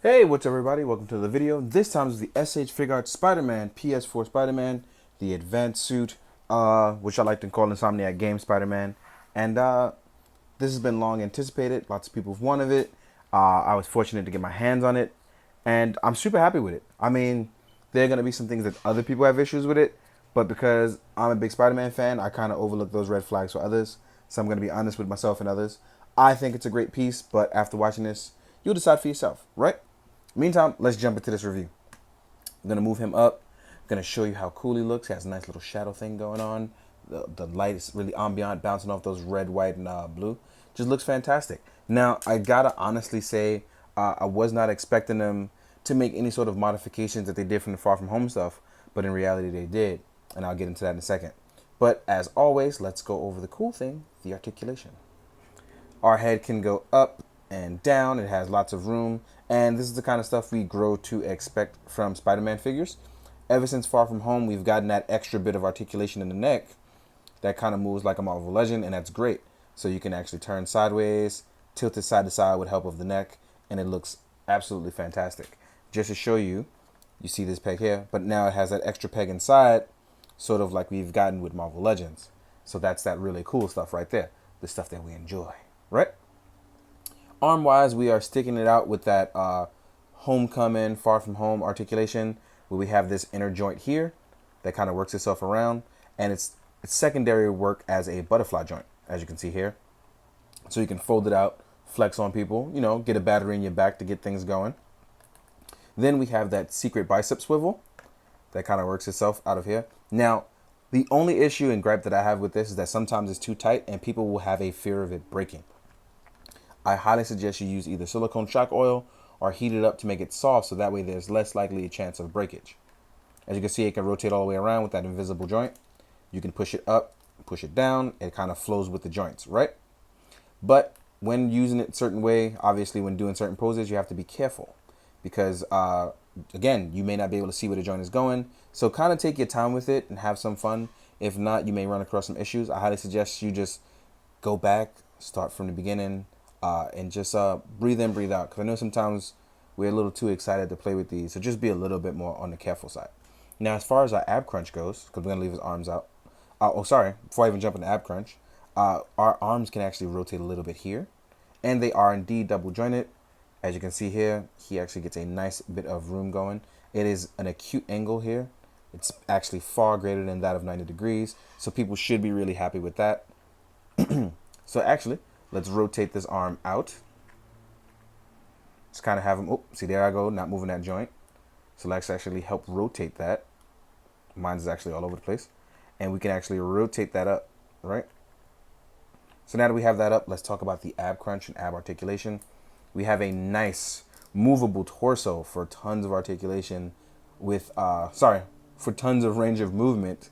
Hey, what's up everybody? Welcome to the video. This time is the SH Figuarts Spider-Man, PS4 Spider-Man, the advanced suit, which I like to call Insomniac Game Spider-Man. And this has been long anticipated. Lots of people have wanted it. I was fortunate to get my hands on it, and I'm super happy with it. I mean, there are going to be some things that other people have issues with it, but because I'm a big Spider-Man fan, I kind of overlook those red flags for others. So I'm going to be honest with myself and others. I think it's a great piece, but after watching this, you'll decide for yourself, right? Meantime, let's jump into this review. I'm going to move him up. I'm going to show you how cool he looks. He has a nice little shadow thing going on. The light is really ambient, bouncing off those red, white, and blue. Just looks fantastic. Now, I got to honestly say, I was not expecting them to make any sort of modifications that they did from the Far From Home stuff, but in reality they did. And I'll get into that in a second. But as always, let's go over the cool thing, the articulation. Our head can go up and down. It has lots of room. And this is the kind of stuff we grow to expect from Spider-Man figures. Ever since Far From Home, we've gotten that extra bit of articulation in the neck that kind of moves like a Marvel Legend, and that's great. So you can actually turn sideways, tilt it side to side with help of the neck, and it looks absolutely fantastic. Just to show you, you see this peg here, but now it has that extra peg inside, sort of like we've gotten with Marvel Legends. So that's that really cool stuff right there, the stuff that we enjoy, right? Arm wise, we are sticking it out with that homecoming, far from home articulation, where we have this inner joint here that kind of works itself around, and it's secondary work as a butterfly joint, as you can see here. So you can fold it out, flex on people, get a battery in your back to get things going. Then we have that secret bicep swivel that kind of works itself out of here. Now, the only issue and gripe that I have with this is that sometimes it's too tight and people will have a fear of it breaking. I highly suggest you use either silicone shock oil or heat it up to make it soft, so that way there's less likely a chance of breakage. As you can see, it can rotate all the way around with that invisible joint. You can push it up, push it down. It kind of flows with the joints, right? But when using it a certain way, obviously when doing certain poses, you have to be careful because, again, you may not be able to see where the joint is going. So kind of take your time with it and have some fun. If not, you may run across some issues. I highly suggest you just go back, start from the beginning, and just breathe in, breathe out. Because I know sometimes we're a little too excited to play with these. So just be a little bit more on the careful side. Now, as far as our ab crunch goes, because we're going to leave his arms out. Before I even jump into ab crunch, our arms can actually rotate a little bit here. And they are indeed double jointed. As you can see here, he actually gets a nice bit of room going. It is an acute angle here. It's actually far greater than that of 90 degrees. So people should be really happy with that. So actually, let's rotate this arm out. Just kind of have him, oh, see there I go, not moving that joint. So let's actually help rotate that. Mine is actually all over the place. And we can actually rotate that up, right? So now that we have that up, let's talk about the ab crunch and ab articulation. We have a nice movable torso for tons of articulation with, for tons of range of movement.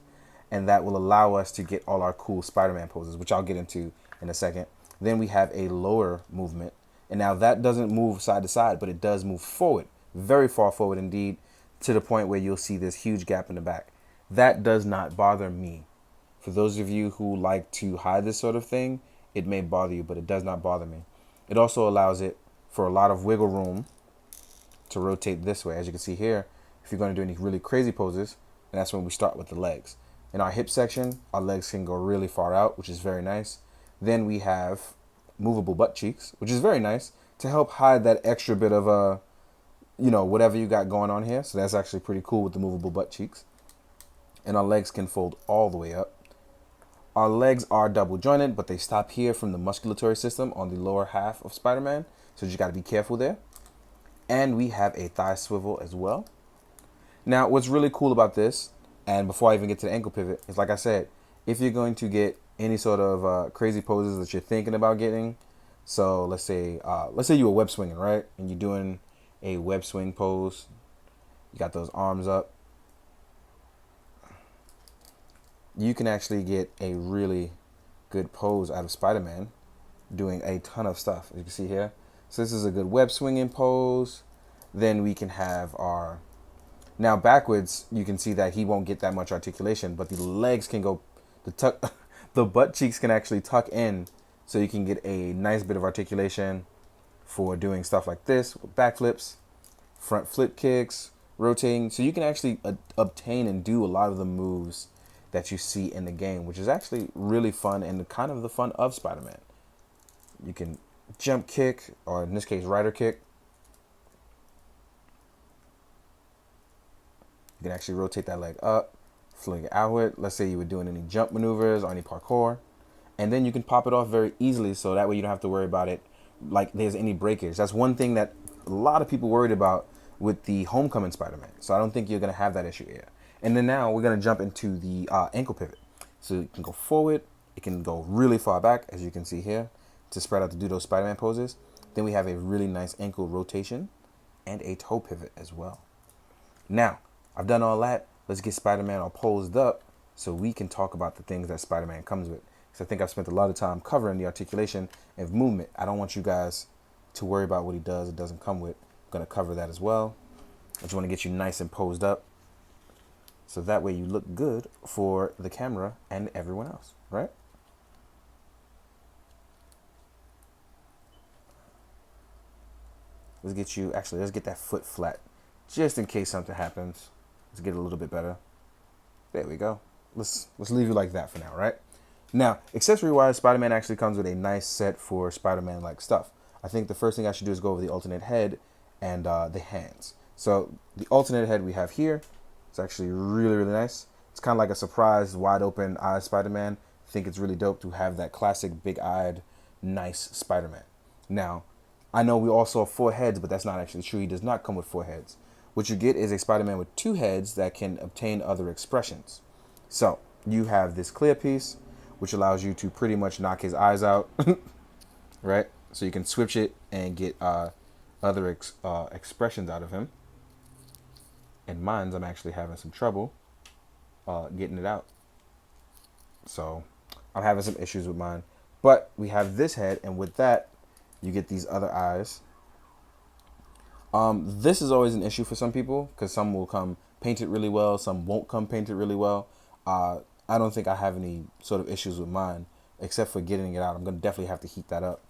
And that will allow us to get all our cool Spider-Man poses, which I'll get into in a second. Then we have a lower movement. And now that doesn't move side to side, but it does move forward, very far forward indeed, to the point where you'll see this huge gap in the back. That does not bother me. For those of you who like to hide this sort of thing, it may bother you, but it does not bother me. It also allows it for a lot of wiggle room to rotate this way. As you can see here, if you're going to do any really crazy poses, and that's when we start with the legs. In our hip section, our legs can go really far out, which is very nice. Then we have movable butt cheeks, which is very nice to help hide that extra bit of, whatever you got going on here. So that's actually pretty cool with the movable butt cheeks. And our legs can fold all the way up. Our legs are double jointed, but they stop here from the musculatory system on the lower half of Spider-Man. So you got to be careful there. And we have a thigh swivel as well. Now, what's really cool about this, and before I even get to the ankle pivot, is like I said, if you're going to get any sort of crazy poses that you're thinking about getting, so let's say you were web swinging, right? And you're doing a web swing pose. You got those arms up. You can actually get a really good pose out of Spider-Man doing a ton of stuff, as you can see here. So this is a good web swinging pose. Then we can have our, now backwards, you can see that he won't get that much articulation, but the legs can go, the butt cheeks can actually tuck in, so you can get a nice bit of articulation for doing stuff like this with backflips. front flip kicks, rotating. So you can actually obtain and do a lot of the moves that you see in the game, which is actually really fun and kind of the fun of Spider-Man. You can jump kick, or in this case, rider kick. You can actually rotate that leg up, fling it outward. Let's say you were doing any jump maneuvers or any parkour. And then you can pop it off very easily, so that way you don't have to worry about it like there's any breakage. That's one thing that a lot of people worried about with the Homecoming Spider-Man. So I don't think you're going to have that issue here. And then now we're going to jump into the ankle pivot. So it can go forward. It can go really far back, as you can see here, to spread out to do those Spider-Man poses. Then we have a really nice ankle rotation and a toe pivot as well. Now, I've done all that. Let's get Spider-Man all posed up so we can talk about the things that Spider-Man comes with. So I think I've spent a lot of time covering the articulation and movement. I don't want you guys to worry about what he does or doesn't come with. I'm going to cover that as well. I just want to get you nice and posed up, so that way you look good for the camera and everyone else, right? Let's get that foot flat, just in case something happens. Let's get it a little bit better. There we go. Let's leave you like that for now, right? Now, accessory-wise, Spider-Man actually comes with a nice set for Spider-Man-like stuff. I think the first thing I should do is go over the alternate head and the hands. So the alternate head we have here, it's actually really, really nice. It's kind of like a surprise, wide-open eye Spider-Man. I think it's really dope to have that classic big-eyed, nice Spider-Man. Now, I know we all saw 4 heads, but that's not actually true. He does not come with 4 heads. What you get is a Spider-Man with 2 heads that can obtain other expressions. So you have this clear piece, which allows you to pretty much knock his eyes out, right? So you can switch it and get other expressions out of him. And mine's, I'm actually having some trouble getting it out. So I'm having some issues with mine. But we have this head, and with that, you get these other eyes. This is always an issue for some people, because some will come painted really well, some won't come painted really well. I don't think I have any sort of issues with mine, except for getting it out. I'm going to definitely have to heat that up.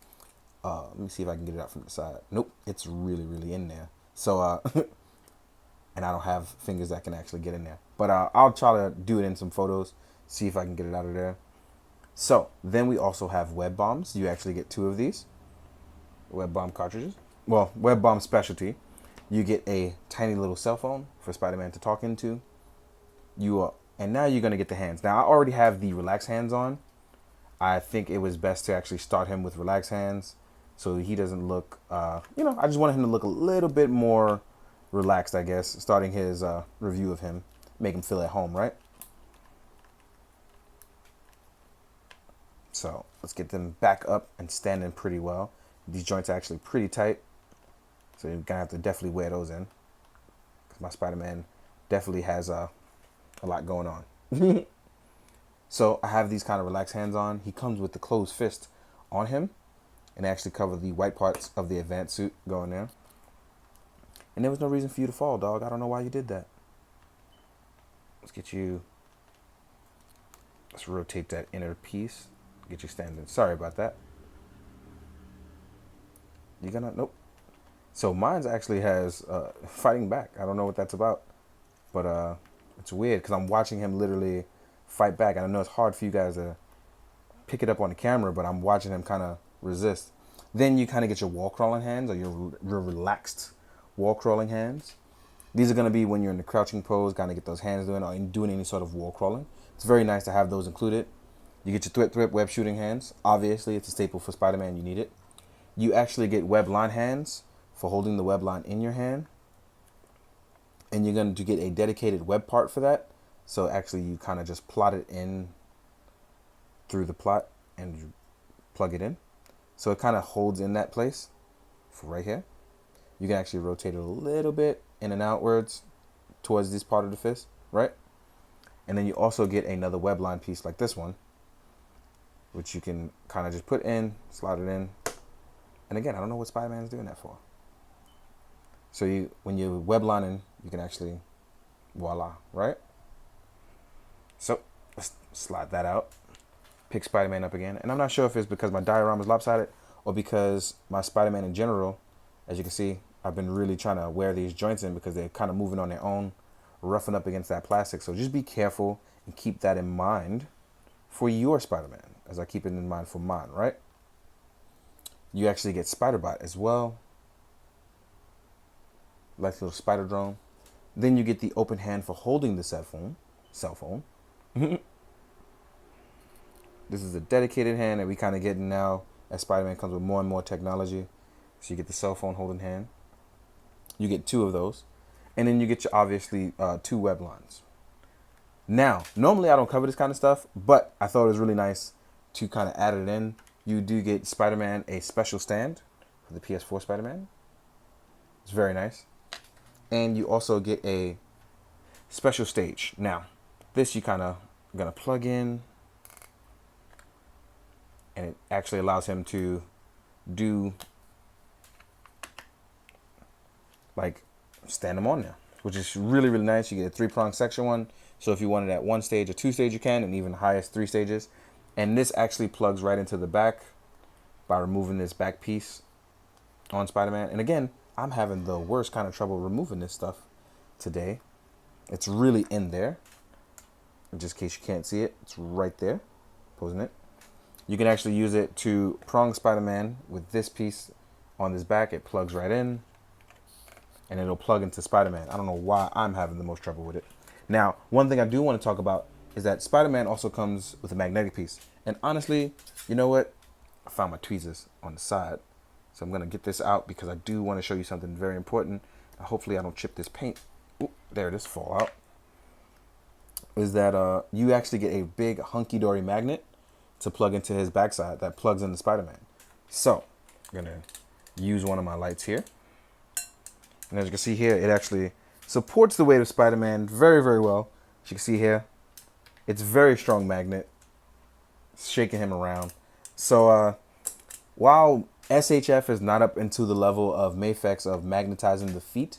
Let me see if I can get it out from the side. Nope, it's really, really in there. So, and I don't have fingers that can actually get in there. But I'll try to do it in some photos, see if I can get it out of there. So, then we also have web bombs. You actually get 2 of these. Web bomb cartridges. Well, web bomb specialty. You get a tiny little cell phone for Spider-Man to talk into. And now you're going to get the hands. Now, I already have the relaxed hands on. I think it was best to actually start him with relaxed hands so he doesn't look, I just wanted him to look a little bit more relaxed, I guess, starting his review of him. Make him feel at home, right? So let's get them back up and standing pretty well. These joints are actually pretty tight, so you're going to have to definitely wear those in, because my Spider-Man definitely has a lot going on. So I have these kind of relaxed hands on. He comes with the closed fist on him, and they actually cover the white parts of the advanced suit going there. And there was no reason for you to fall, dog. I don't know why you did that. Let's rotate that inner piece. Get you standing. Sorry about that. Nope. So mine's actually has fighting back. I don't know what that's about, but it's weird because I'm watching him literally fight back. And I know it's hard for you guys to pick it up on the camera, but I'm watching him kind of resist. Then you kind of get your wall crawling hands, or your relaxed wall crawling hands. These are going to be when you're in the crouching pose, kind of get those hands doing, or doing any sort of wall crawling. It's very nice to have those included. You get your thwip web shooting hands. Obviously, it's a staple for Spider-Man. You need it. You actually get web line hands for holding the web line in your hand. And you're going to get a dedicated web part for that. So actually you kind of just plot it in through the plot and you plug it in. So it kind of holds in that place for right here. You can actually rotate it a little bit in and outwards towards this part of the fist, right? And then you also get another web line piece like this one, which you can kind of just put in, slide it in. And again, I don't know what Spider-Man's doing that for. So when you're web lining, you can actually, voila, right? So let's slide that out. Pick Spider-Man up again. And I'm not sure if it's because my diorama is lopsided or because my Spider-Man in general, as you can see, I've been really trying to wear these joints in because they're kind of moving on their own, roughing up against that plastic. So just be careful and keep that in mind for your Spider-Man, as I keep it in mind for mine, right? You actually get Spider-Bot as well, like little spider drone. Then you get the open hand for holding the cell phone. This is a dedicated hand that we kind of getting now as Spider-Man comes with more and more technology. So you get the cell phone holding hand. You get 2 of those. And then you get your, obviously, 2 web lines. Now, normally I don't cover this kind of stuff, but I thought it was really nice to kind of add it in. You do get Spider-Man a special stand for the PS4 Spider-Man. It's very nice. And you also get a special stage. Now, this you kind of going to plug in, and it actually allows him to do, like, stand them on there, which is really, really nice. You get a 3-prong section one. So if you wanted at 1 stage or 2 stage, you can, and even highest 3 stages. And this actually plugs right into the back by removing this back piece on Spider-Man. And again, I'm having the worst kind of trouble removing this stuff today. It's really in there. Just in case you can't see it, it's right there, posing it. You can actually use it to prong Spider-Man with this piece on this back. It plugs right in, and it'll plug into Spider-Man. I don't know why I'm having the most trouble with it. Now, one thing I do want to talk about is that Spider-Man also comes with a magnetic piece. And honestly, you know what? I found my tweezers on the side. So I'm going to get this out because I do want to show you something very important. Hopefully I don't chip this paint. Ooh, there it is, fall out. Is that you actually get a big hunky-dory magnet to plug into his backside that plugs into Spider-Man. So I'm going to use one of my lights here. And as you can see here, it actually supports the weight of Spider-Man very, very well. As you can see here, it's a very strong magnet. It's shaking him around. So while SHF is not up into the level of Mafex of magnetizing the feet,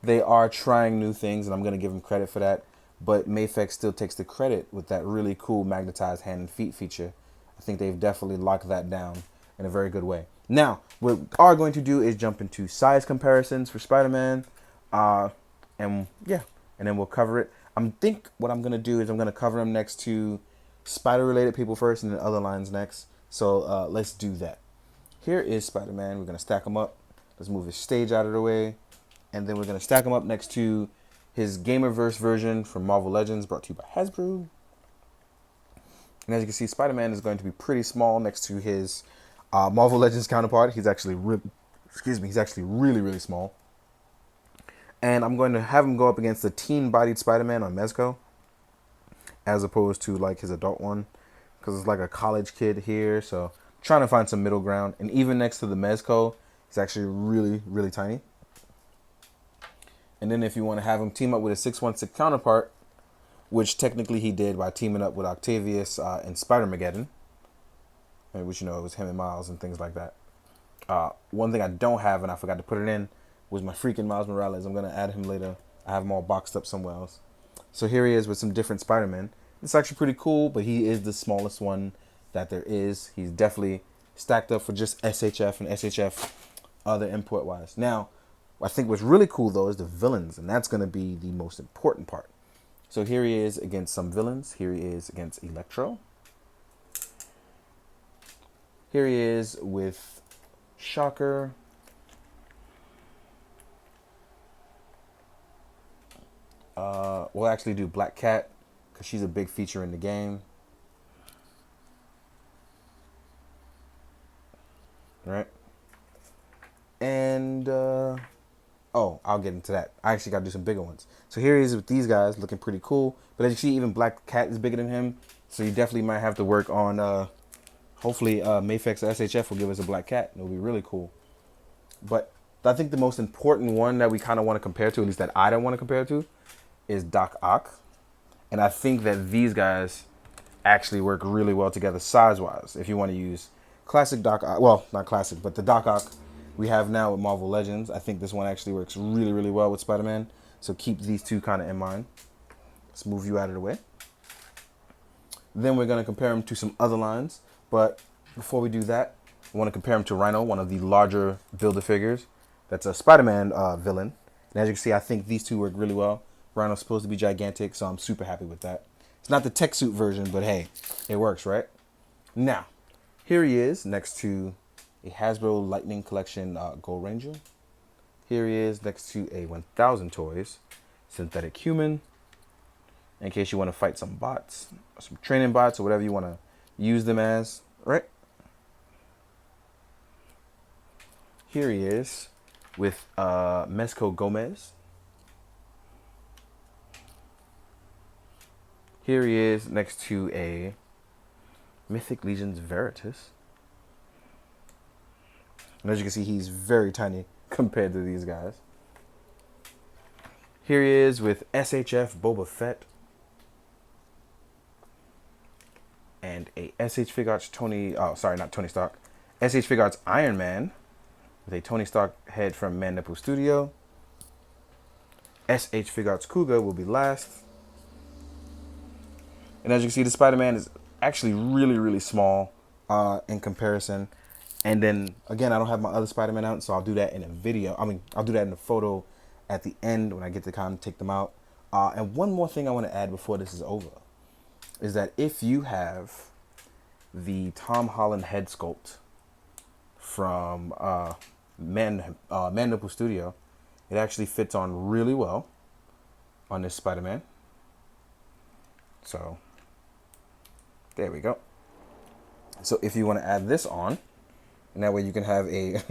they are trying new things, and I'm going to give them credit for that. But Mafex still takes the credit with that really cool magnetized hand and feet feature. I think they've definitely locked that down in a very good way. Now, what we are going to do is jump into size comparisons for Spider-Man. And yeah, and then we'll cover it. I think what I'm going to do is I'm going to cover them next to Spider-related people first and then other lines next. So let's do that. Here is Spider-Man. We're going to stack him up. Let's move his stage out of the way. And then we're going to stack him up next to his Gamerverse version from Marvel Legends, brought to you by Hasbro. And as you can see, Spider-Man is going to be pretty small next to his Marvel Legends counterpart. He's actually he's actually really, really small. And I'm going to have him go up against the teen-bodied Spider-Man on Mezco, as opposed to like his adult one, because it's like a college kid here. So I'm trying to find some middle ground. And even next to the Mezco, he's actually really, really tiny. And then if you want to have him team up with a 616 counterpart, which technically he did by teaming up with Octavius in Spider-Mageddon, which, you know, it was him and Miles and things like that. One thing I don't have, and I forgot to put it in, was my freaking Miles Morales. I'm going to add him later. I have him all boxed up somewhere else. So here he is with some different Spider-Man. It's actually pretty cool, but he is the smallest one that there is. He's definitely stacked up for just SHF and SHF other import-wise. Now, I think what's really cool, though, is the villains, and that's going to be the most important part. So here he is against some villains. Here he is against Electro. Here he is with Shocker. We'll actually do Black Cat because she's a big feature in the game. Right? And, oh, I'll get into that. I actually got to do some bigger ones. So here he is with these guys looking pretty cool. But as you see, even Black Cat is bigger than him. So you definitely might have to work on, hopefully, Mafex or SHF will give us a Black Cat. It'll be really cool. But I think the most important one that we kind of want to compare to, at least that I don't want to compare to, is Doc Ock. And I think that these guys actually work really well together size-wise. If you want to use classic Doc Ock, well, not classic, but the Doc Ock we have now with Marvel Legends, I think this one actually works really, really well with Spider-Man. So keep these two kind of in mind. Let's move you out of the way. Then we're going to compare them to some other lines. But before we do that, I want to compare them to Rhino, one of the larger Build-A-Figures that's a Spider-Man villain. And as you can see, I think these two work really well. Rhino's supposed to be gigantic, so I'm super happy with that. It's not the tech suit version, but hey, it works, right? Now, here he is next to a Hasbro Lightning Collection Gold Ranger. Here he is next to a 1000 Toys Synthetic Human. In case you want to fight some bots, some training bots, or whatever you want to use them as, right? Here he is with Mezco Gomez. Here he is next to a Mythic Legions Veritas. And as you can see, he's very tiny compared to these guys. Here he is with SHF Boba Fett. And a SH Figuarts not Tony Stark. SH Figuarts Iron Man with a Tony Stark head from Man Nipple Studio. SH Figuarts Kuga will be last. And as you can see, the Spider-Man is actually really, really small in comparison. And then, again, I don't have my other Spider-Man out, so I'll do that in a video. I'll do that in a photo at the end when I get to kind of take them out. And one more thing I want to add before this is over is that if you have the Tom Holland head sculpt from Man Nipple Studio, it actually fits on really well on this Spider-Man. So, there we go. So if you want to add this on, and that way you can have a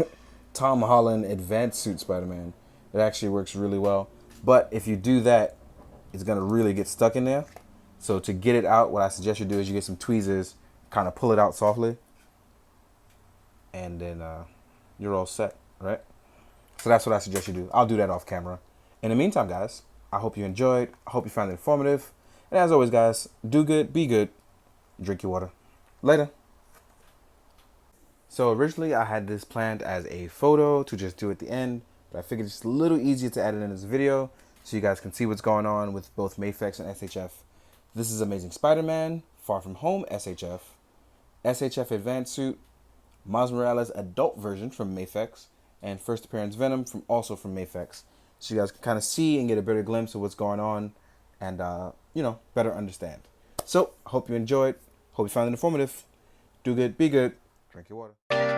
Tom Holland advanced suit Spider-Man, it actually works really well. But if you do that, it's going to really get stuck in there. So to get it out, what I suggest you do is you get some tweezers, kind of pull it out softly, and then you're all set, right? So that's what I suggest you do. I'll do that off camera. In the meantime, guys, I hope you enjoyed. I hope you found it informative. And as always, guys, do good, be good, drink your water. Later. So originally I had this planned as a photo to just do at the end, but I figured it's a little easier to add it in this video so you guys can see what's going on with both Mafex and SHF. This is Amazing Spider-Man, Far From Home SHF, SHF Advanced Suit, Miles Morales Adult version from Mafex, and First Appearance Venom also from Mafex. So you guys can kind of see and get a better glimpse of what's going on and, better understand. So, hope you enjoyed. Hope you found it informative. Do good, be good, drink your water.